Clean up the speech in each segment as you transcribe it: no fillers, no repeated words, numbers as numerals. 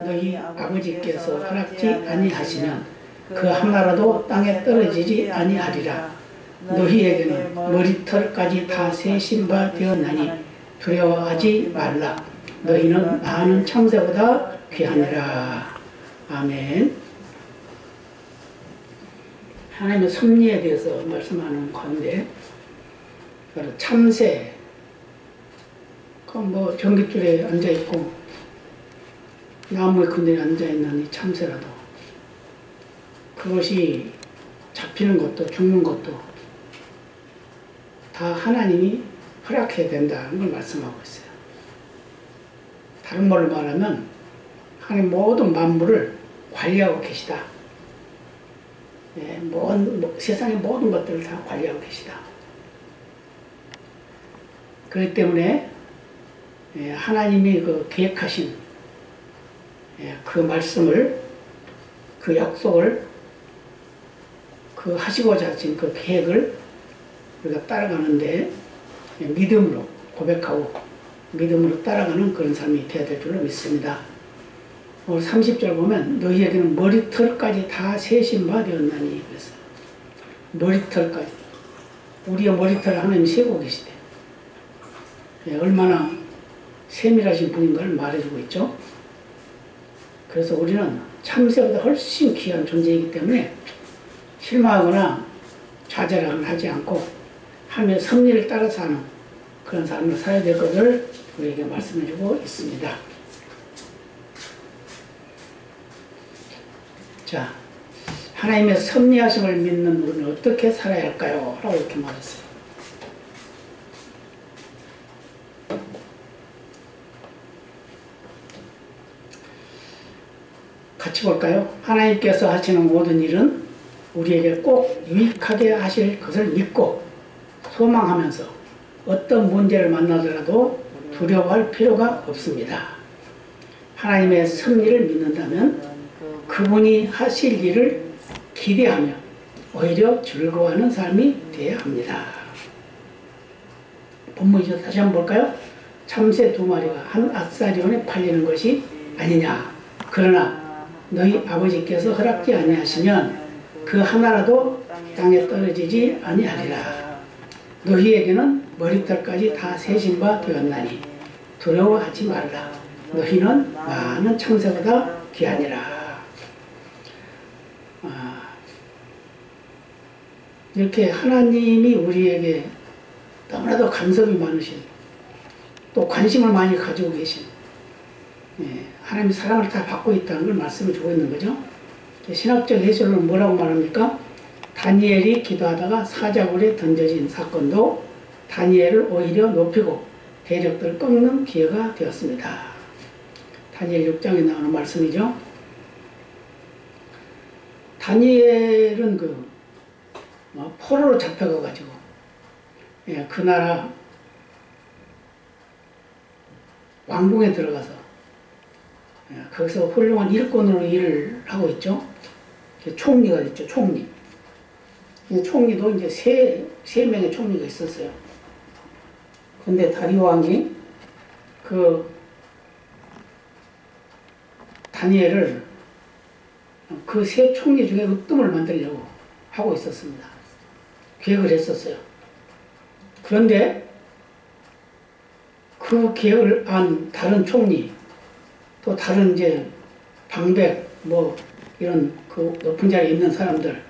너희 아버지께서 허락지 아니하시면 그 하나라도 땅에 떨어지지 아니하리라. 너희에게는 머리털까지 다 세신 바 되었나니 두려워하지 말라. 너희는 많은 참새보다 귀하니라. 아멘. 하나님의 섭리에 대해서 말씀하는 가운데 참새, 뭐 전깃줄에 앉아있고 나무에 근데 앉아있는 이 참새라도 그것이 잡히는 것도 죽는 것도 다 하나님이 허락해야 된다는 걸 말씀하고 있어요. 다른 말로 말하면 하나님 모든 만물을 관리하고 계시다. 세상의 모든 것들을 다 관리하고 계시다. 그렇기 때문에 하나님이 그 계획하신 그 말씀을, 그 약속을, 그 하시고자 하신 그 계획을 우리가 따라가는데 믿음으로 고백하고 믿음으로 따라가는 그런 삶이 되어야 될 줄로 믿습니다. 오늘 30절 보면 너희에게는 머리털까지 다 세신 바 되었나니, 그래서 머리털까지, 우리의 머리털을 하나님이 세고 계시대. 얼마나 세밀하신 분인가를 말해주고 있죠. 그래서 우리는 참새보다 훨씬 귀한 존재이기 때문에 실망하거나 좌절하거나 하지 않고 하나님의 섭리를 따라서 하는 그런 삶을 살아야 될 것을 우리에게 말씀해주고 있습니다. 자, 하나님의 섭리하심을 믿는 우리는 어떻게 살아야 할까요? 라고 이렇게 말했어요. 같이 볼까요? 하나님께서 하시는 모든 일은 우리에게 꼭 유익하게 하실 것을 믿고 소망하면서 어떤 문제를 만나더라도 두려워할 필요가 없습니다. 하나님의 섭리를 믿는다면 그분이 하실 일을 기대하며 오히려 즐거워하는 삶이 되어야 합니다. 본문이죠. 다시 한번 볼까요? 참새 2마리가 한 아사리온에 팔리는 것이 아니냐. 그러나 너희 아버지께서 허락지 아니하시면 그 하나라도 땅에 떨어지지 아니하리라. 너희에게는 머리털까지 다 세신 바 되었나니 두려워하지 말라. 너희는 많은 참새보다 귀하니라. 이렇게 하나님이 우리에게 너무나도 간섭이 많으신, 또 관심을 많이 가지고 계신, 하나님이 사랑을 다 받고 있다는 걸 말씀해 주고 있는 거죠. 신학적 해설은 뭐라고 말합니까? 다니엘이 기도하다가 사자굴에 던져진 사건도 다니엘을 오히려 높이고 대적들을 꺾는 기회가 되었습니다. 다니엘 6장에 나오는 말씀이죠. 다니엘은 포로로 잡혀가가지고 그 나라 왕궁에 들어가서 거기서 훌륭한 일꾼으로 일을 하고 있죠. 총리가 됐죠. 총리. 총리도 이제 세 명의 총리가 있었어요. 근데 다리오 왕이 그 다니엘을 그 세 총리 중에 으뜸을 만들려고 하고 있었습니다. 계획을 했었어요. 그런데 그 계획을 안 다른 총리, 또 다른 이제 방백, 이런 그 높은 자리에 있는 사람들,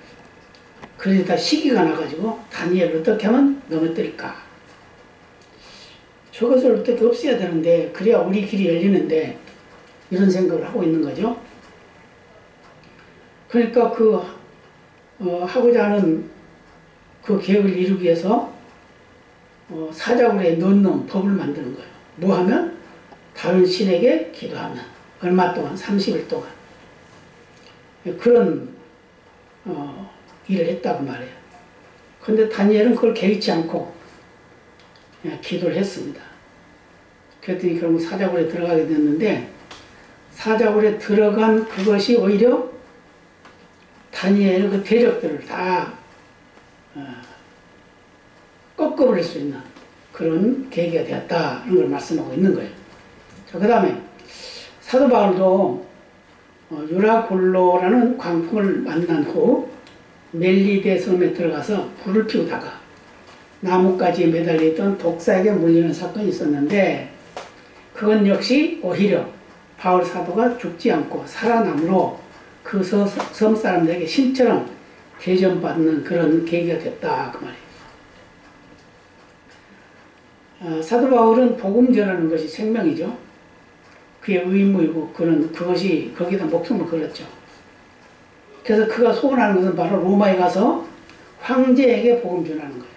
그래서 다 시기가 나가지고 다니엘을 어떻게 하면 넘어뜨릴까? 저것을 어떻게 없애야 되는데, 그래야 우리 길이 열리는데, 이런 생각을 하고 있는 거죠. 그러니까 하고자 하는 그 계획을 이루기 위해서 사자굴에 넣는 법을 만드는 거예요. 뭐 하면? 다른 신에게 기도하면. 얼마 동안? 30일 동안. 그런 일을 했다고 말해요. 그런데 다니엘은 그걸 개의치 않고 기도를 했습니다. 그랬더니 결국 사자굴에 들어가게 됐는데, 사자굴에 들어간 그것이 오히려 다니엘의 그 대적들을 다 꺾어버릴 수 있는 그런 계기가 되었다는 걸 말씀하고 있는 거예요. 자, 그 다음에 사도 바울도 유라굴로라는 광풍을 만난 후 멜리데 섬에 들어가서 불을 피우다가 나뭇가지에 매달려있던 독사에게 물리는 사건이 있었는데, 그건 역시 오히려 바울 사도가 죽지 않고 살아남으로 그 섬 사람들에게 신처럼 대접받는 그런 계기가 됐다, 그 말이에요. 사도 바울은 복음 전하는 것이 생명이죠. 그의 의무이고 그것이 거기다 목숨을 걸었죠. 그래서 그가 소원하는 것은 바로 로마에 가서 황제에게 복음 전하는 거예요.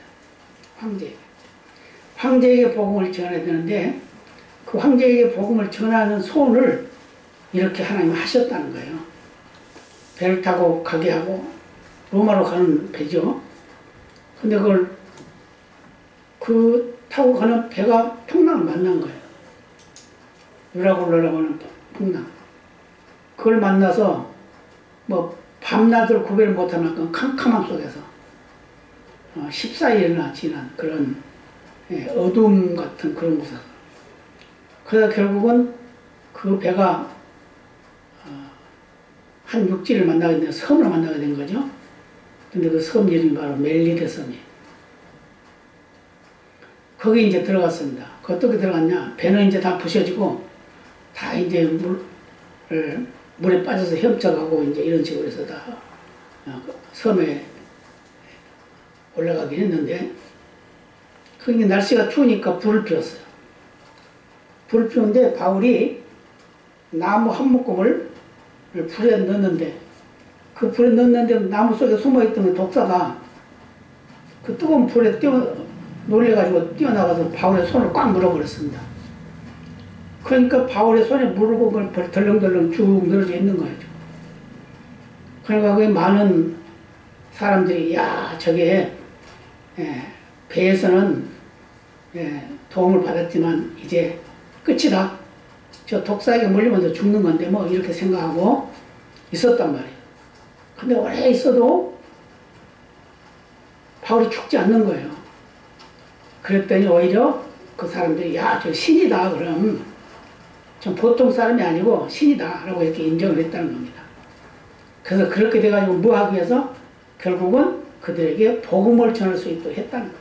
황제에게 복음을 전해야 되는데, 그 황제에게 복음을 전하는 소원을 이렇게 하나님 하셨다는 거예요. 배를 타고 가게 하고, 로마로 가는 배죠. 근데 타고 가는 배가 풍랑을 만난 거예요. 유라굴로라고 하는 풍랑. 그걸 만나서 밤낮을 구별 못하는 그 캄캄함 속에서 14일이나 지난 그런 어둠 같은 그런 곳에서, 그러다 결국은 그 배가 한 육지를 만나게 된, 섬을 만나게 된 거죠. 근데 그 섬 이름이 바로 멜리데 섬이에요. 거기 이제 들어갔습니다. 그 어떻게 들어갔냐? 배는 이제 다 부셔지고 다 이제 물에 빠져서 헤엄쳐가고 이제 이런 식으로 해서 다 섬에 올라가긴 했는데, 그게 날씨가 추우니까 불을 피웠어요. 불을 피우는데 바울이 나무 한 묶음을 불에 넣었는데, 그 불에 넣었는데 나무 속에 숨어있던 독사가 그 뜨거운 불에 놀래가지고 뛰어나가서 바울의 손을 꽉 물어버렸습니다. 그러니까 바울의 손에 물고 덜렁덜렁 쭉 늘어져 있는 거예요. 그러니까 그 많은 사람들이, 야, 저게 배에서는 도움을 받았지만 이제 끝이다. 저 독사에게 물리면서 죽는 건데 뭐 이렇게 생각하고 있었단 말이에요. 근데 오래 있어도 바울이 죽지 않는 거예요. 그랬더니 오히려 그 사람들이, 야, 저 신이다. 그럼 전 보통 사람이 아니고 신이다 라고 이렇게 인정을 했다는 겁니다. 그래서 그렇게 돼가지고 뭐 하기 위해서 결국은 그들에게 복음을 전할 수 있도록 했다는 거예요.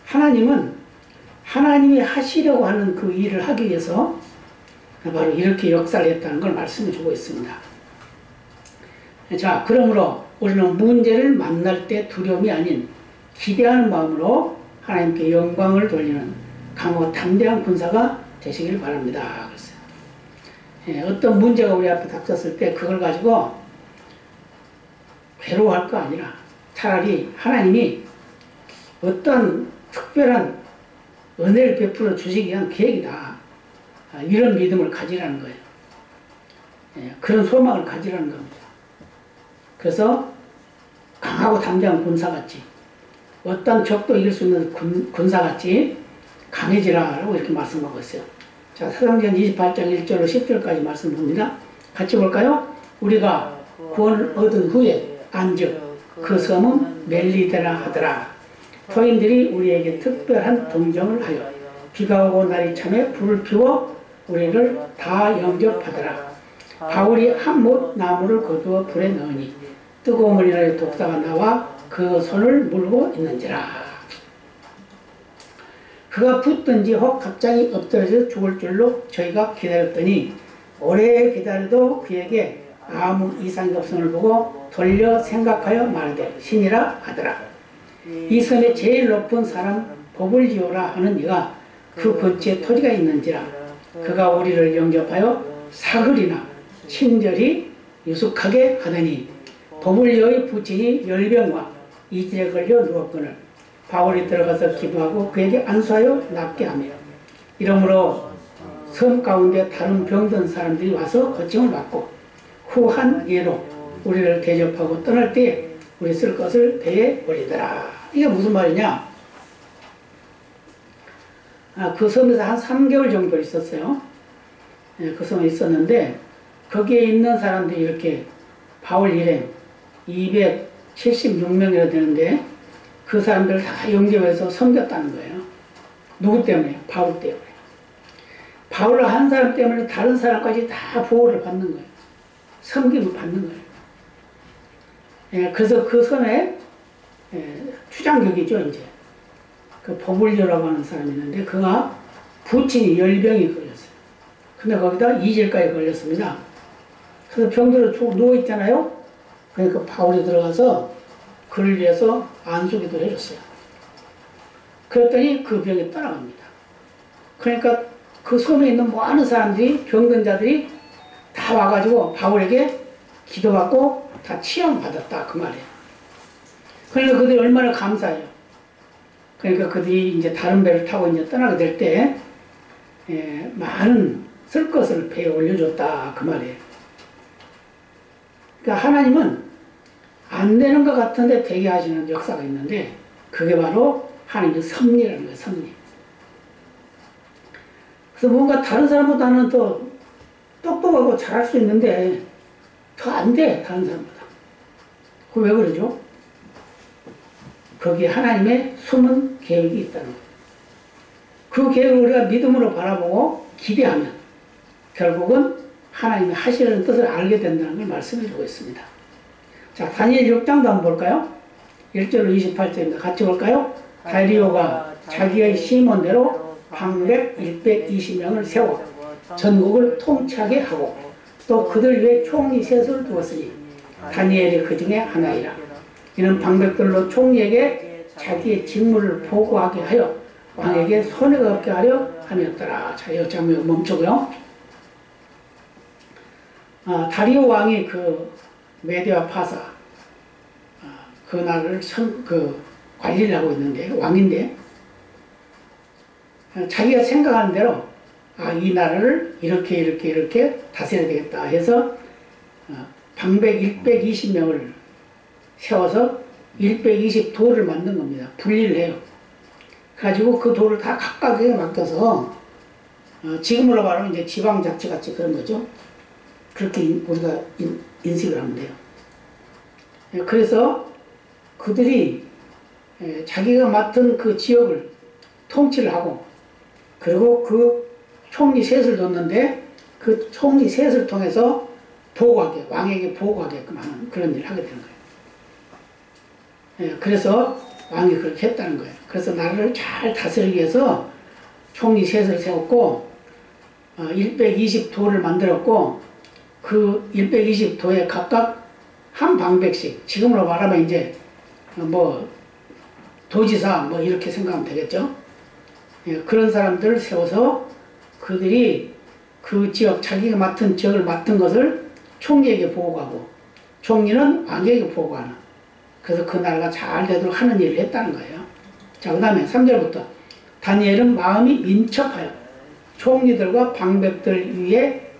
하나님은 하나님이 하시려고 하는 그 일을 하기 위해서 바로 이렇게 역사를 했다는 걸 말씀해 주고 있습니다. 자, 그러므로 우리는 문제를 만날 때 두려움이 아닌 기대하는 마음으로 하나님께 영광을 돌리는 강호 담대한 군사가 되시길 바랍니다. 그랬어요. 어떤 문제가 우리 앞에 닥쳤을 때 그걸 가지고 괴로워할 거 아니라 차라리 하나님이 어떤 특별한 은혜를 베풀어 주시기 위한 계획이다. 이런 믿음을 가지라는 거예요. 그런 소망을 가지라는 겁니다. 그래서 강하고 담대한 군사같이, 어떤 적도 이길 수 있는 군사같이 강해지라라고 이렇게 말씀하고 있어요. 자, 사도행전 28장 1절로 10절까지 말씀 봅니다. 같이 볼까요? 우리가 구원을 얻은 후에 안즉 그 섬은 멜리데라 하더라. 토인들이 우리에게 특별한 동정을 하여 비가 오고 날이 참에 불을 피워 우리를 다 영접하더라. 바울이 한 못 나무를 거두어 불에 넣으니 뜨거움을 인하여 독사가 나와 그 손을 물고 있는지라. 그가 붙든지 혹 갑자기 엎드려져 죽을 줄로 저희가 기다렸더니 오래 기다려도 그에게 아무 이상이 없음을 보고 돌려 생각하여 말하되 신이라 하더라. 이 섬의 제일 높은 사람 보불리오라 하는 이가 그 근처에 토지가 있는지라. 그가 우리를 영접하여 사흘이나 친절히 유숙하게 하더니 보불리오의 부친이 열병과 이질에 걸려 누웠거늘 바울이 들어가서 기도하고 그에게 안수하여 낫게 하며, 이러므로 섬 가운데 다른 병든 사람들이 와서 거침을 받고 후 한 예로 우리를 대접하고 떠날 때에 우리 쓸 것을 배에 올리더라. 이게 무슨 말이냐? 그 섬에서 한 3개월 정도 있었어요. 그 섬에 있었는데 거기에 있는 사람들이 이렇게 바울 일행 276명이나 되는데 그 사람들을 다 영접해서 섬겼다는 거예요. 누구 때문에? 바울 때문에. 바울을 한 사람 때문에 다른 사람까지 다 보호를 받는 거예요. 섬김을 받는 거예요. 예, 그래서 그 섬에 추장격이죠, 이제. 그 보불교라고 하는 사람이 있는데, 그가 부친이 열병이 걸렸어요. 근데 거기다 이질까지 걸렸습니다. 그래서 병들어 누워있잖아요. 그러니까 바울이 들어가서 그를 위해서 안수기도 해줬어요. 그랬더니 그 병이 떠나갑니다. 그러니까 그 섬에 있는 많은 사람들이, 병든 자들이 다 와가지고 바울에게 기도받고 다 치유받았다, 그 말이에요. 그러니까 그들이 얼마나 감사해요. 그러니까 그들이 이제 다른 배를 타고 이제 떠나게 될 때, 많은 쓸 것을 배에 올려줬다, 그 말이에요. 그러니까 하나님은 안 되는 것 같은데 되게 하시는 역사가 있는데, 그게 바로 하나님의 섭리라는 거예요, 섭리. 그래서 뭔가 다른 사람보다는 더 똑똑하고 잘할 수 있는데, 더 안 돼, 다른 사람보다. 그 왜 그러죠? 거기에 하나님의 숨은 계획이 있다는 거예요. 그 계획을 우리가 믿음으로 바라보고 기대하면 결국은 하나님이 하시려는 뜻을 알게 된다는 걸 말씀해 주고 있습니다. 자, 다니엘 6장도 한번 볼까요? 1절로 28절입니다. 같이 볼까요? 다리오가 자기의 시몬대로 방백 120명을 세워 전국을 통치하게 하고 또 그들 위에 총리 셋을 두었으니 다니엘이 그 중에 하나이라. 이는 방백들로 총리에게 자기의 직무를 보고하게 하여 왕에게 손해가 없게 하려 함이었더라. 자, 이 장면 멈추고요. 다리오 왕이 그 메데와 파사 그 나라를 관리를 하고 있는데, 왕인데, 자기가 생각하는 대로 이 나라를 이렇게 다스려야 되겠다 해서 방백 120명을 세워서 120도를 만든 겁니다. 분리를 해요. 그래가지고 그 도를 다 각각에게 맡겨서 지금으로 말하면 이제 지방자치같이 그런 거죠. 그렇게 우리가 인식을 하면 돼요. 그래서 그들이 자기가 맡은 그 지역을 통치를 하고, 그리고 그 총리 셋을 뒀는데 그 총리 셋을 통해서 보고하게, 왕에게 보고하게끔 하는 그런 일을 하게 되는 거예요. 그래서 왕이 그렇게 했다는 거예요. 그래서 나라를 잘 다스리기 위해서 총리 셋을 세웠고 120도를 만들었고, 그 120도에 각각 한 방백씩, 지금으로 말하면 이제 뭐 도지사 뭐 이렇게 생각하면 되겠죠. 그런 사람들을 세워서 그들이 그 지역, 자기가 맡은 지역을 맡은 것을 총리에게 보고하고 총리는 왕에게 보고하는, 그래서 그 나라가 잘 되도록 하는 일을 했다는 거예요. 자, 그 다음에 3절부터 다니엘은 마음이 민첩하여 총리들과 방백들 위에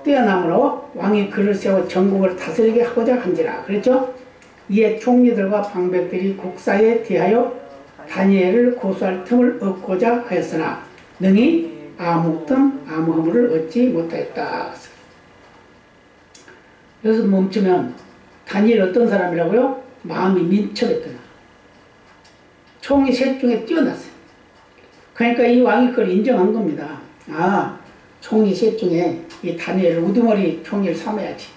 뛰어남으로 왕이 그를 세워 전국을 다스리게 하고자 한지라. 그랬죠? 이에 총리들과 방백들이 국사에 대하여 다니엘을 고소할 틈을 얻고자 하였으나 능히 아무 허물을 얻지 못하였다. 여기서 멈추면 다니엘 어떤 사람이라고요? 마음이 민첩했더라. 총리 셋 중에 뛰어났어요. 그러니까 이 왕이 그걸 인정한 겁니다. 총리 셋 중에 이 다니엘을 우두머리 총리를 삼아야지,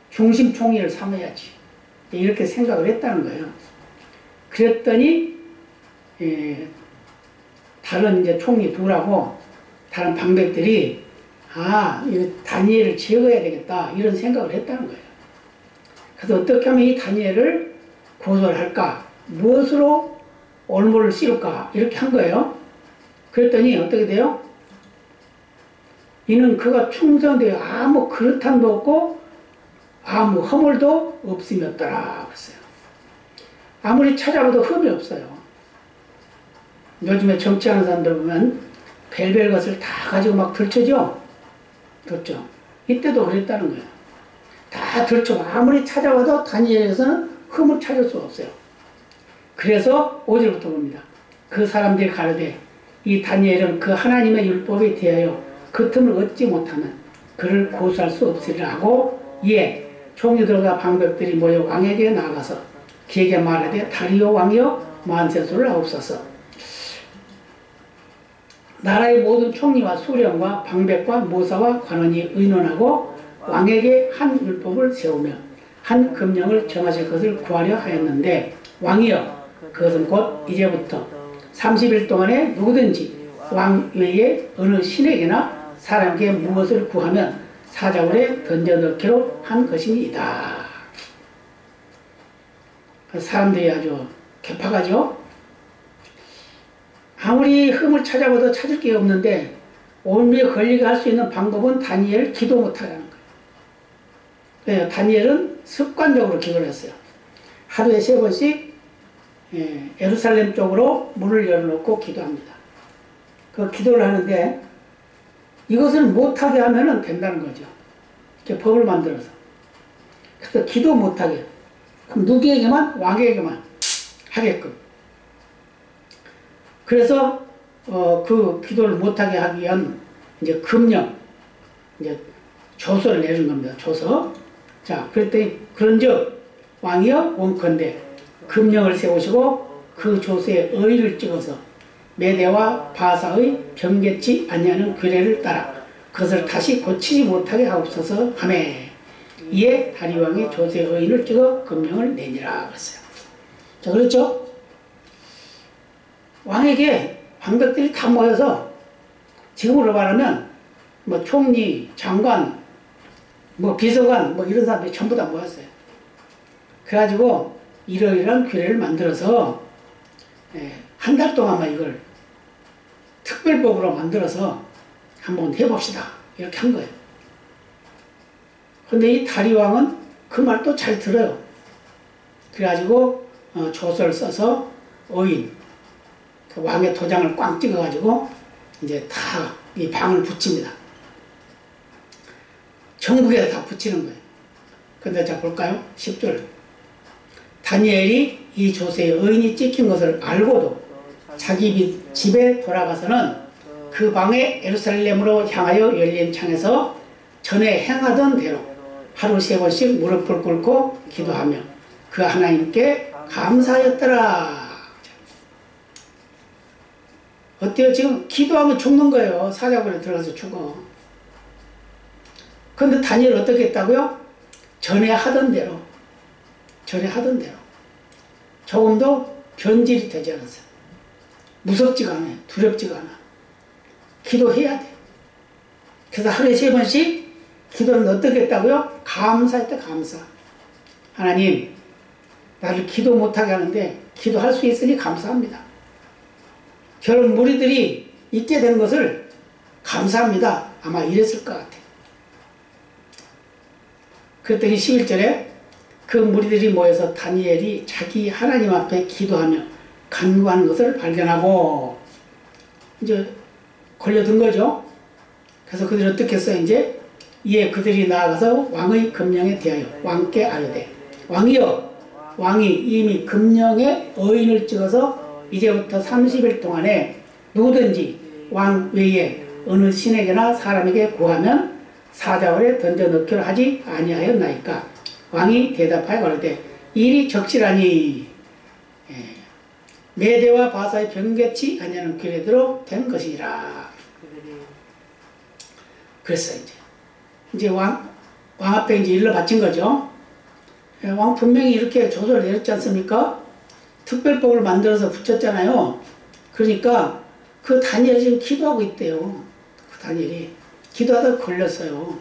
중심 총리를 삼아야지, 이렇게 생각을 했다는 거예요. 그랬더니 다른 이제 총리 둘하고 다른 방백들이 이 다니엘을 제거해야 되겠다, 이런 생각을 했다는 거예요. 그래서 어떻게 하면 이 다니엘을 고소를 할까, 무엇으로 올무를 씌울까, 이렇게 한 거예요. 그랬더니 어떻게 돼요? 이는 그가 충성되어 아무 그릇함도 없고 아무 허물도 없음이었더라 그랬어요. 아무리 찾아봐도 흠이 없어요. 요즘에 정치하는 사람들 보면 별별 것을 다 가지고 막 들춰죠? 들죠. 이때도 그랬다는 거예요. 다 들춰. 아무리 찾아봐도 다니엘에서는 흠을 찾을 수 없어요. 그래서 5절부터 봅니다. 그 사람들이 가로되 이 다니엘은 그 하나님의 율법에 대하여 그 틈을 얻지 못하면 그를 고소할 수 없으리라 하고, 이에 총리들과 방백들이 모여 왕에게 나아가서 그에게 말하되 다리오 왕이여 만세수를 하옵소서. 나라의 모든 총리와 수령과 방백과 모사와 관원이 의논하고 왕에게 한 율법을 세우며 한 금령을 정하실 것을 구하려 하였는데 왕이여 그것은 곧 이제부터 30일 동안에 누구든지 왕 외에 어느 신에게나 사람에게 무엇을 구하면 사자굴에 던져넣기로 한 것입니다. 사람들이 아주 개파가죠. 아무리 흠을 찾아봐도 찾을 게 없는데 올미에 걸리게 할 수 있는 방법은 다니엘 기도 못하게 하는 거예요. 다니엘은 습관적으로 기도를 했어요. 하루에 3번씩 예루살렘 쪽으로 문을 열어놓고 기도합니다. 그 기도를 하는데 이것을 못하게 하면 된다는 거죠. 이렇게 법을 만들어서. 그래서 기도 못하게. 그럼 누구에게만? 왕에게만 하게끔. 그래서 그 기도를 못하게 하기 위한 이제 금령, 이제 조서를 내준 겁니다. 조서. 자, 그랬더니 그런즉 왕이여 원컨대 금령을 세우시고 그 조서에 의를 찍어서 메대와 바사의 병개치 아니하는 규례를 따라 그것을 다시 고치지 못하게 하옵소서 하매 이에 다리왕이 조서에 의인을 찍어 금령을 내니라 그랬어요. 자, 그렇죠? 왕에게 왕백들이 다 모여서 지금으로 말하면 뭐 총리, 장관, 뭐 비서관 뭐 이런 사람들이 전부 다 모였어요. 그래가지고 이러이러한 규례를 만들어서 한 달 동안만 이걸 특별법으로 만들어서 한번 해봅시다. 이렇게 한 거예요. 근데 이 다리왕은 그 말도 잘 들어요. 그래가지고 조서를 써서 의인, 그 왕의 도장을 꽝 찍어가지고 이제 다 이 방을 붙입니다. 전국에 다 붙이는 거예요. 근데 자 볼까요? 10절. 다니엘이 이 조서에 의인이 찍힌 것을 알고도 자기 집에 돌아가서는 그 방에 예루살렘으로 향하여 열린 창에서 전에 행하던 대로 하루 3번씩 무릎을 꿇고 기도하며 그 하나님께 감사하였더라. 어때요? 지금 기도하면 죽는 거예요. 사자굴에 들어가서 죽어. 그런데 다니엘 어떻게 했다고요? 전에 하던 대로. 조금도 변질이 되지 않았어요. 무섭지가 않아요. 두렵지가 않아. 기도해야 돼. 그래서 하루에 3번씩 기도는 어떻게 했다고요? 감사했다. 감사. 하나님, 나를 기도 못하게 하는데 기도할 수 있으니 감사합니다. 결국 무리들이 있게 된 것을 감사합니다. 아마 이랬을 것 같아요. 그랬더니 11절에 그 무리들이 모여서 다니엘이 자기 하나님 앞에 기도하며 간구하는 것을 발견하고 이제 걸려든 거죠. 그래서 그들이 어떻게 했어요? 이제 이에 그들이 나아가서 왕의 금령에 대하여 왕께 아뢰되 왕이여 왕이 이미 금령에 의인을 찍어서 이제부터 30일 동안에 누구든지 왕 외에 어느 신에게나 사람에게 구하면 사자굴에 던져 넣기로 하지 아니하였나이까. 왕이 대답하여 가로되 일이 적실하니 메대와 바사의 병개치 아니하는 규례대로 된 것이니라. 그랬어요. 이제 왕 앞에 이제 일러 바친 거죠. 왕 분명히 이렇게 조서를 내렸지 않습니까? 특별법을 만들어서 붙였잖아요. 그러니까 그 다니엘이 지금 기도하고 있대요. 그 다니엘이 기도하다가 걸렸어요.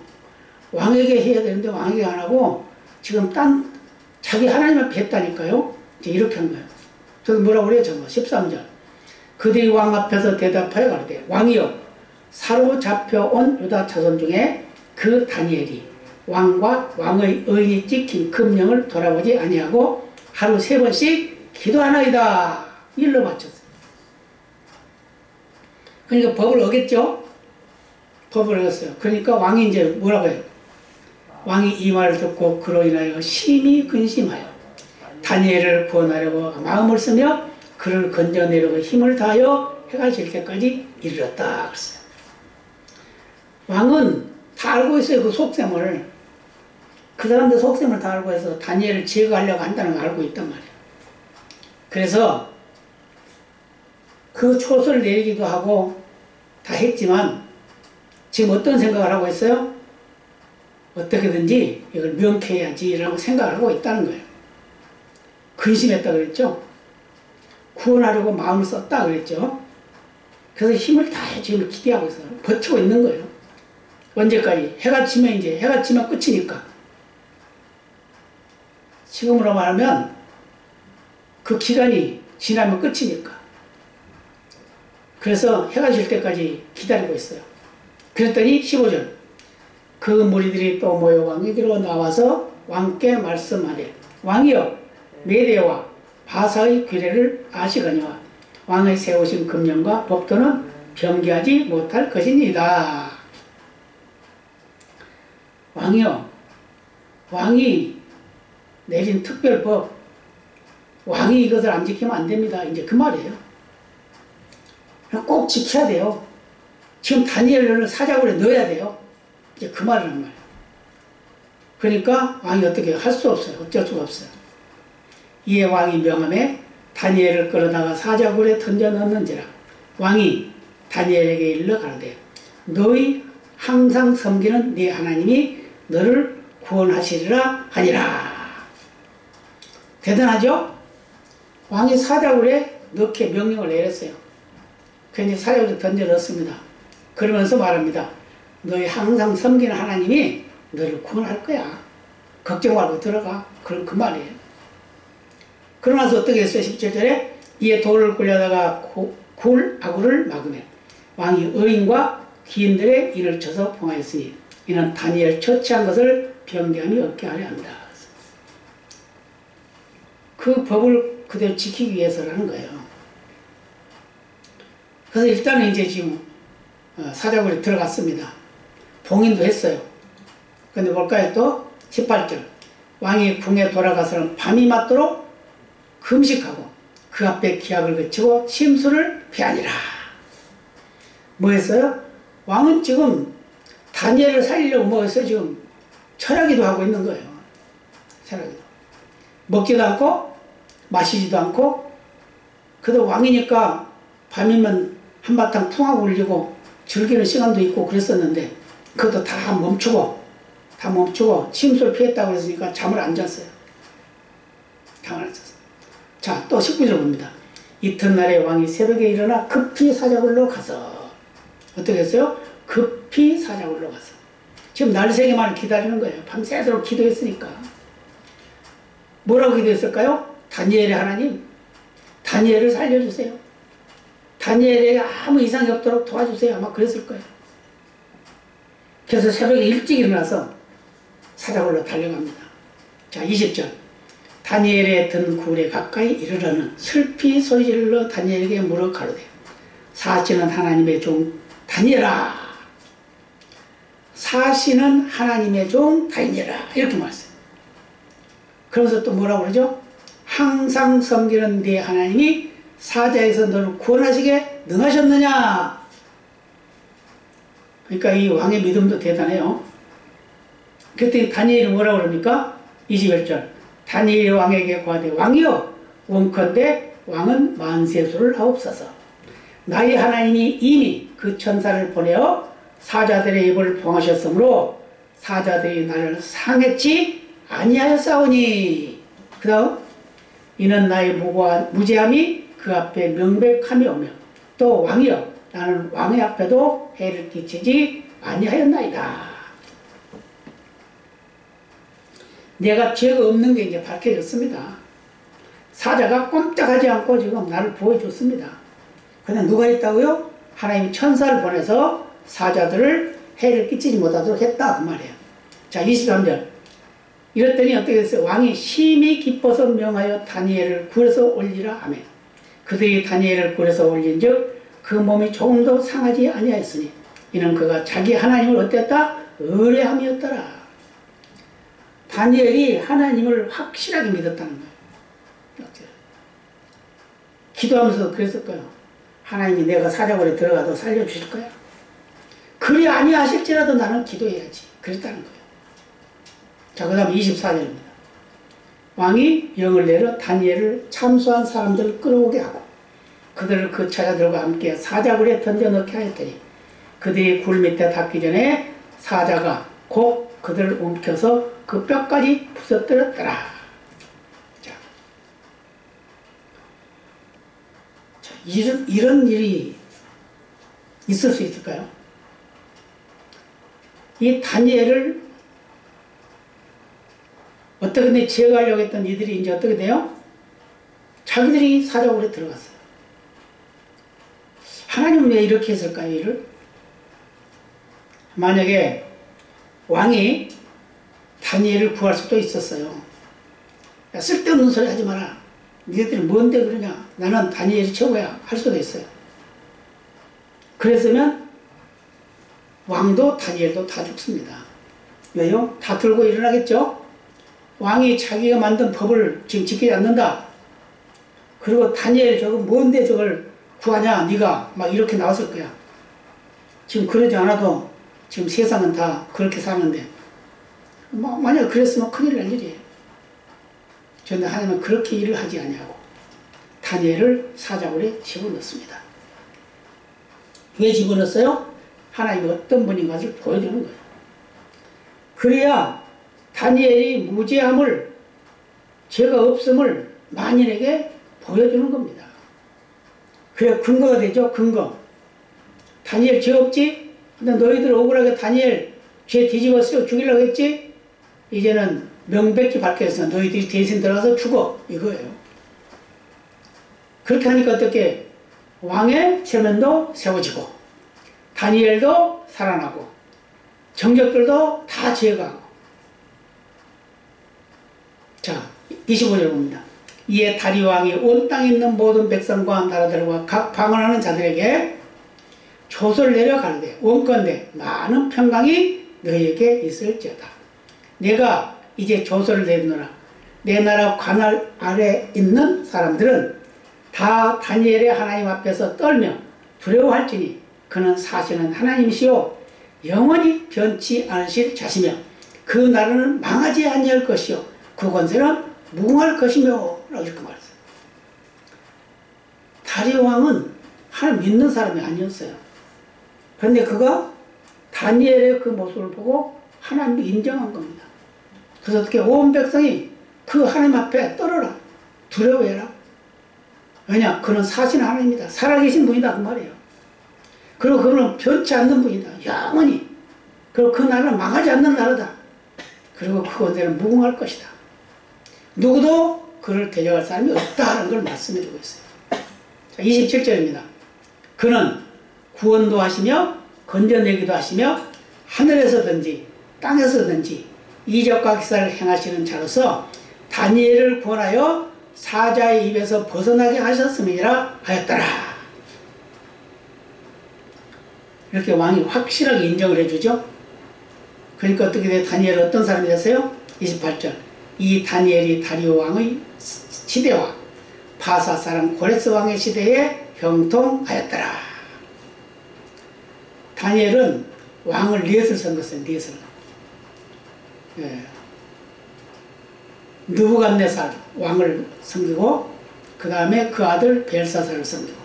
왕에게 해야 되는데 왕에게 안 하고 지금 자기 하나님 앞에 했다니까요. 이제 이렇게 한 거예요. 저도 뭐라고 그래요? 저거 13절. 그들이 왕 앞에서 대답하여 가로되 왕이여 사로잡혀온 유다 자손 중에 그 다니엘이 왕과 왕의 의인이 찍힌 금령을 돌아보지 아니하고 하루 3번씩 기도하나이다. 일러 바쳤어요. 그러니까 법을 어겼죠? 법을 어겼어요. 그러니까 왕이 이제 뭐라고 해요? 왕이 이 말을 듣고 그로 인하여 심히 근심하여 다니엘을 구원하려고 마음을 쓰며 그를 건져내려고 힘을 다하여 해가 질 때까지 이르렀다. 그랬어요. 왕은 다 알고 있어요. 그 속셈을. 그 사람들 속셈을 다 알고 해서 다니엘을 제거하려고 한다는 걸 알고 있단 말이에요. 그래서 그 초소를 내리기도 하고 다 했지만 지금 어떤 생각을 하고 있어요? 어떻게든지 이걸 명쾌해야지라고 생각을 하고 있다는 거예요. 근심했다 그랬죠. 구원하려고 마음을 썼다 그랬죠. 그래서 힘을 다해 지금 기대하고 있어요. 버티고 있는 거예요. 언제까지? 해가 지면 끝이니까. 지금으로 말하면 그 기간이 지나면 끝이니까. 그래서 해가 질 때까지 기다리고 있어요. 그랬더니 15절. 그 무리들이 또 모여 왕에게로 나와서 왕께 말씀하되 왕이여 메대와 바사의 규례를 아시거니와 왕의 세우신 금령과 법도는 변개하지 못할 것입니다. 왕이여, 왕이 내린 특별법, 왕이 이것을 안 지키면 안 됩니다. 이제 그 말이에요. 꼭 지켜야 돼요. 지금 다니엘을 사자굴에 넣어야 돼요. 이제 그 말이란 말이에요. 그러니까 왕이 어떻게 할 수 없어요. 어쩔 수가 없어요. 이에 왕이 명함에 다니엘을 끌어다가 사자굴에 던져 넣는지라. 왕이 다니엘에게 일러 가로되 너희 항상 섬기는 네 하나님이 너를 구원하시리라 하니라. 대단하죠? 왕이 사자굴에 넣게 명령을 내렸어요. 그래서 사자굴에 던져 넣습니다. 그러면서 말합니다. 너희 항상 섬기는 하나님이 너를 구원할 거야. 걱정 말고 들어가. 그런 그 말이에요. 그러고 나서 어떻게 했어요? 17절에 이에 돌을 굴려다가 아구를 막으며 왕이 의인과 기인들의 인을 쳐서 봉하였으니 이는 다니엘 처치한 것을 변개함이 없게 하려 합니다. 그 법을 그대로 지키기 위해서라는 거예요. 그래서 일단은 이제 지금 사자굴에 들어갔습니다. 봉인도 했어요. 근데 뭘까요? 또 18절 왕이 궁에 돌아가서는 밤이 맞도록 금식하고 그 앞에 기약을 그치고 침수를 피하니라. 뭐 했어요? 왕은 지금 다니엘을 살리려고 뭐 했어요? 지금 철야기도 하고 있는 거예요. 철야기도. 먹지도 않고 마시지도 않고. 그래도 왕이니까 밤이면 한바탕 퉁하고 울리고 즐기는 시간도 있고 그랬었는데 그것도 다 멈추고 침수를 피했다고 그랬으니까 잠을 안 잤어요. 잠을 안 잤어요. 자, 또 19절 봅니다. 이튿날에 왕이 새벽에 일어나 급히 사자굴로 가서 어떻게 했어요? 급히 사자굴로 가서 지금 날새기만을 기다리는 거예요. 밤새도록 기도했으니까. 뭐라고 기도했을까요? 다니엘의 하나님, 다니엘을 살려주세요. 다니엘에게 아무 이상이 없도록 도와주세요. 아마 그랬을 거예요. 그래서 새벽에 일찍 일어나서 사자굴로 달려갑니다. 자, 20절. 다니엘의 든 굴에 가까이 이르러는 슬피 소리질러 다니엘에게 물어 가로되 사시는 하나님의 종 다니엘아, 사시는 하나님의 종 다니엘아, 이렇게 말했어요. 그러면서 또 뭐라고 그러죠? 항상 섬기는 네 하나님이 사자에서 너를 구원하시게 능하셨느냐. 그러니까 이 왕의 믿음도 대단해요. 그랬더니 다니엘이 뭐라고 그럽니까? 21절. 다니엘이 왕에게 고하되 왕이여 원컨대 왕은 만세수를 하옵소서. 나의 하나님이 이미 그 천사를 보내어 사자들의 입을 봉하셨으므로 사자들이 나를 상했지 아니하였사오니. 그 다음 이는 나의 무죄함이 그 앞에 명백함이 오며 또 왕이여 나는 왕의 앞에도 해를 끼치지 아니하였나이다. 내가 죄가 없는 게 이제 밝혀졌습니다. 사자가 꼼짝하지 않고 지금 나를 보여줬습니다. 근데 누가 했다고요? 하나님이 천사를 보내서 사자들을 해를 끼치지 못하도록 했다 그 말이에요. 자, 23절. 이랬더니 어떻게 됐어요? 왕이 심히 기뻐서 명하여 다니엘을 굴에서 올리라 하며 그들이 다니엘을 굴에서 올린즉 그 몸이 조금도 상하지 아니하였으니 이는 그가 자기 하나님을 어땠다? 의뢰함이었더라. 다니엘이 하나님을 확실하게 믿었다는 거예요. 기도하면서 그랬을 거예요. 하나님이 내가 사자굴에 들어가도 살려주실 거야. 그리 아니하실지라도 나는 기도해야지. 그랬다는 거예요. 자, 그 다음에 24절입니다. 왕이 명을 내려 다니엘을 참수한 사람들을 끌어오게 하고 그들을 그 처자들과 함께 사자굴에 던져 넣게 하였더니 그들이 굴 밑에 닿기 전에 사자가 곧 그들을 움켜서 그 뼈까지 부서뜨렸더라. 자, 이런 일이 있을 수 있을까요? 이 다니엘을 어떻게 제거하려고 했던 이들이 이제 어떻게 돼요? 자기들이 사자굴에 들어갔어요. 하나님은 왜 이렇게 했을까요, 이를? 만약에 왕이 다니엘을 구할 수도 있었어요. 야, 쓸데없는 소리 하지 마라. 니네들이 뭔데 그러냐. 나는 다니엘이 최고야. 할 수도 있어요. 그랬으면 왕도 다니엘도 다 죽습니다. 왜요? 다 들고 일어나겠죠? 왕이 자기가 만든 법을 지금 지키지 않는다. 그리고 다니엘 저거 뭔데 저걸 구하냐 네가 막 이렇게 나왔을 거야. 지금 그러지 않아도 지금 세상은 다 그렇게 사는데 만약 그랬으면 큰일 날 일이에요. 그런데 하나님은 그렇게 일을 하지 아니하고 다니엘을 사자굴에 집어넣습니다. 왜 집어넣었어요? 하나님이 어떤 분인 것을 보여주는 거예요. 그래야 다니엘이 무죄함을, 죄가 없음을 만인에게 보여주는 겁니다. 그래 근거가 되죠. 근거. 다니엘 죄 없지? 근데 너희들 억울하게 다니엘 죄 뒤집어 쓰고 죽이려고 했지? 이제는 명백히 밝혀서 너희들이 대신 들어가서 죽어. 이거예요. 그렇게 하니까 어떻게 왕의 체면도 세워지고 다니엘도 살아나고 정적들도 다 제거하고. 자 25절 봅니다. 이에 다리왕이 온 땅에 있는 모든 백성과 나라들과 각 방언하는 자들에게 조서를 내려 가르되 원건대 많은 평강이 너희에게 있을지어다. 내가 이제 조서를 내리노라. 내 나라 관할 아래 있는 사람들은 다 다니엘의 하나님 앞에서 떨며 두려워할지니 그는 사실은 하나님이시요 영원히 변치 않으실 자시며 그 나라는 망하지 아니할 것이요 그 권세는 무궁할 것이며 라고 이렇게 말했어요. 다리오 왕은 하나님 믿는 사람이 아니었어요. 그런데 그가 다니엘의 그 모습을 보고 하나님이 인정한 겁니다. 그래서 어떻게 온 백성이 그 하나님 앞에 떨어라. 두려워해라. 왜냐? 그는 사신 하나님이다. 살아계신 분이다. 그 말이에요. 그리고 그는 변치 않는 분이다. 영원히. 그리고 그 나라는 망하지 않는 나라다. 그리고 그 권세는 무궁할 것이다. 누구도 그를 대적할 사람이 없다는 걸 말씀해 주고 있어요. 자, 27절입니다. 그는 구원도 하시며 건져내기도 하시며 하늘에서든지 땅에서든지 이적과 기사를 행하시는 자로서 다니엘을 구원하여 사자의 입에서 벗어나게 하셨음이라 하였더라. 이렇게 왕이 확실하게 인정을 해주죠. 그러니까 어떻게 돼요? 다니엘은 어떤 사람이 됐어요? 28절. 이 다니엘이 다리오 왕의 시대와 바사 사람 고레스 왕의 시대에 형통하였더라. 다니엘은 왕을 넷을 섬겼어요. 넷을. 예. 느부갓네살 왕을 섬기고 그 다음에 그 아들 벨사살을 섬기고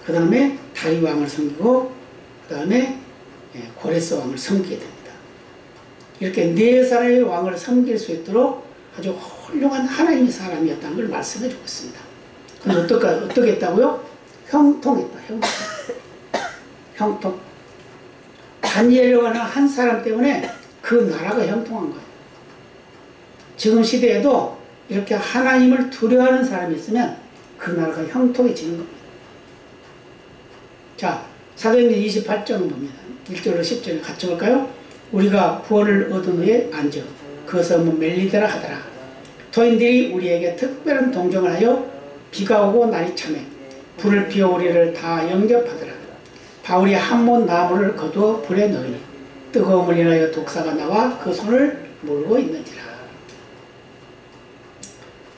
그 다음에 다리 왕을 섬기고 그 다음에 고레스 왕을 섬기게 됩니다. 이렇게 네 사람의 왕을 섬길 수 있도록 아주 훌륭한 하나님의 사람이었다는 걸 말씀해 주고 있습니다. 그럼 어떻게 했다고요? 형통했다. 형통. 형통. 다니엘이라는 한 사람 때문에 그 나라가 형통한 거예요. 지금 시대에도 이렇게 하나님을 두려워하는 사람이 있으면 그 나라가 형통해지는 겁니다. 자, 사도행전 28장을 봅니다. 1절로 10절을 같이 볼까요? 우리가 구원을 얻은 후에 앉아 그 섬은 멜리데라 하더라. 도인들이 우리에게 특별한 동정을 하여 비가 오고 날이 참해 불을 피워 우리를 다 영접하더라. 바울이 한몬 나무를 거두어 불에 넣으니 뜨거움을 인하여 독사가 나와 그 손을 물고 있는지라.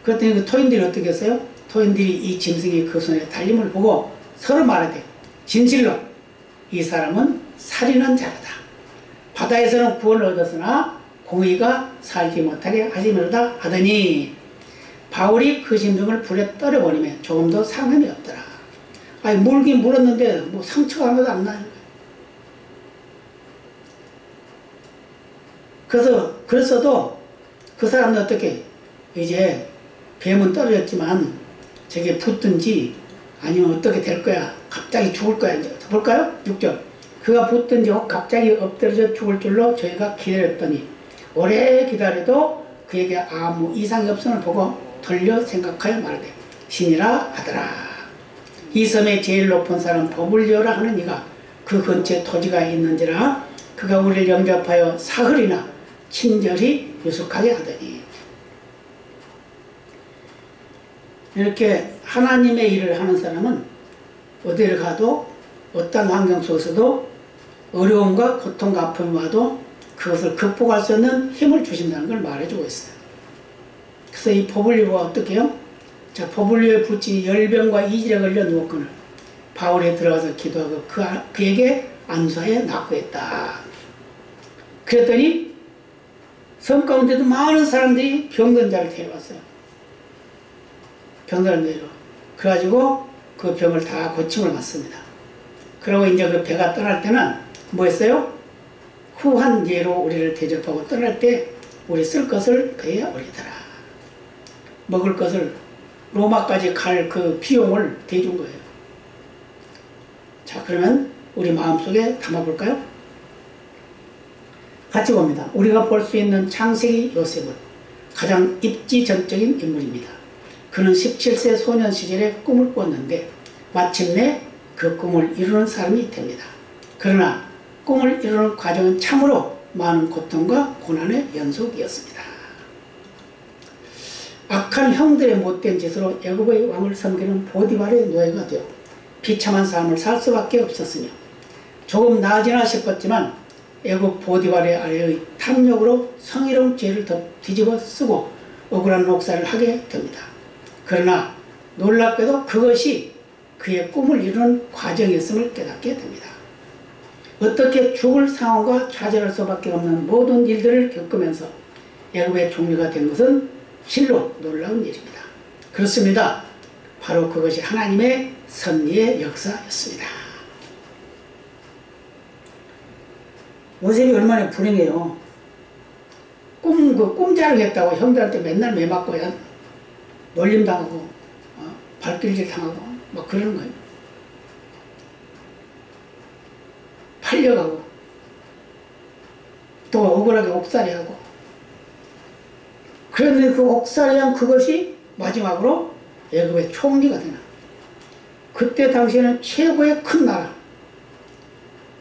그랬더니 그 토인들이 어떻게 했어요? 토인들이 이 짐승이 그 손에 달림을 보고 서로 말하되 진실로 이 사람은 살인한 자로다. 바다에서는 구원을 얻었으나 공의가 살지 못하게 하시면로다 하더니 바울이 그 짐승을 불에 떨어버리며 조금도 상함이 없더라. 아니 물긴 물었는데 뭐 상처가 하나도 안 나는 거예요. 그랬어도 그 사람은 어떻게 이제 뱀은 떨어졌지만 저게 붙든지 아니면 어떻게 될 거야. 갑자기 죽을 거야. 이제 볼까요? 6절. 그가 붙든지 갑자기 엎드려져 죽을 줄로 저희가 기다렸더니 오래 기다려도 그에게 아무 이상이 없음을 보고 돌려 생각하여 말하되 신이라 하더라. 이 섬의 제일 높은 사람 버블리오라 하는 이가 그 근처에 토지가 있는지라 그가 우리를 영접하여 사흘이나 친절히 유숙하게 하더니. 이렇게 하나님의 일을 하는 사람은 어디를 가도 어떤 환경 속에서도 어려움과 고통과 아픔이 와도 그것을 극복할 수 있는 힘을 주신다는 걸 말해주고 있어요. 그래서 이 버블리오가 어떻게 해요? 자, 버블리오의 불치 열병과 이질에 걸려 누웠거늘 바울이 들어가서 기도하고 그에게 안수하여 낫고했다. 그랬더니 섬 가운데도 많은 사람들이 병든 자를 데려왔어요. 병든 자를 데려와. 그래가지고 그 병을 다 고침을 받습니다. 그리고 이제 그 배가 떠날 때는 뭐 했어요? 후한 예로 우리를 대접하고 떠날 때 우리 쓸 것을 배에 올리더라. 먹을 것을 로마까지 갈 그 비용을 대준 거예요. 자, 그러면 우리 마음속에 담아볼까요? 같이 봅니다. 우리가 볼 수 있는 창세기 요셉은 가장 입지전적인 인물입니다. 그는 17세 소년 시절에 꿈을 꿨는데 마침내 그 꿈을 이루는 사람이 됩니다. 그러나 꿈을 이루는 과정은 참으로 많은 고통과 고난의 연속이었습니다. 악한 형들의 못된 짓으로 애굽의 왕을 섬기는 보디발의 노예가 되어 비참한 삶을 살 수밖에 없었으며 조금 나아지나 싶었지만 애굽 보디발의 아래의 탐욕으로 성희롱 죄를 더 뒤집어 쓰고 억울한 목사를 하게 됩니다. 그러나 놀랍게도 그것이 그의 꿈을 이루는 과정이었음을 깨닫게 됩니다. 어떻게 죽을 상황과 좌절할 수밖에 없는 모든 일들을 겪으면서 애굽의 총리가 된 것은 실로 놀라운 일입니다. 그렇습니다. 바로 그것이 하나님의 섭리의 역사였습니다. 요셉이 얼마나 불행해요. 꿈자를 했다고 형들한테 맨날 매맞고 놀림당하고 발길질 당하고 막 그러는 거예요. 팔려가고 또 억울하게 옥살이하고. 그런데 그 옥살이한 그것이 마지막으로 애굽의 총리가 되나. 그때 당시에는 최고의 큰 나라,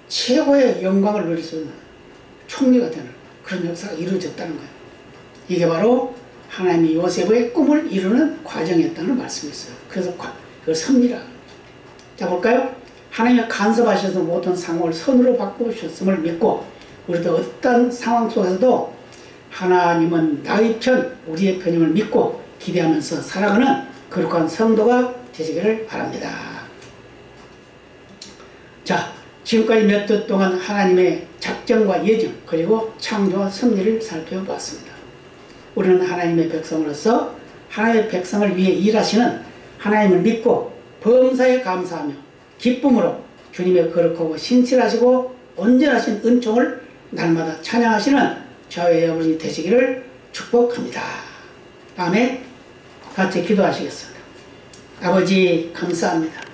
최고의 영광을 누릴 수 있는 총리가 되는 그런 역사가 이루어졌다는 거예요. 이게 바로 하나님이 요셉의 꿈을 이루는 과정이었다는 말씀이었어요. 그래서 그걸 섭리라. 자, 볼까요? 하나님이 간섭하셔서 모든 상황을 선으로 바꾸셨음을 믿고 우리도 어떤 상황 속에서도 하나님은 나의 편, 우리의 편임을 믿고 기대하면서 살아가는 거룩한 성도가 되시기를 바랍니다. 자, 지금까지 몇 주 동안 하나님의 작정과 예정 그리고 창조와 섭리를 살펴보았습니다. 우리는 하나님의 백성으로서 하나님의 백성을 위해 일하시는 하나님을 믿고 범사에 감사하며 기쁨으로 주님의 거룩하고 신실하시고 온전하신 은총을 날마다 찬양하시는 저의 여러분이 되시기를 축복합니다. 아멘. 같이 기도하시겠습니다. 아버지 감사합니다.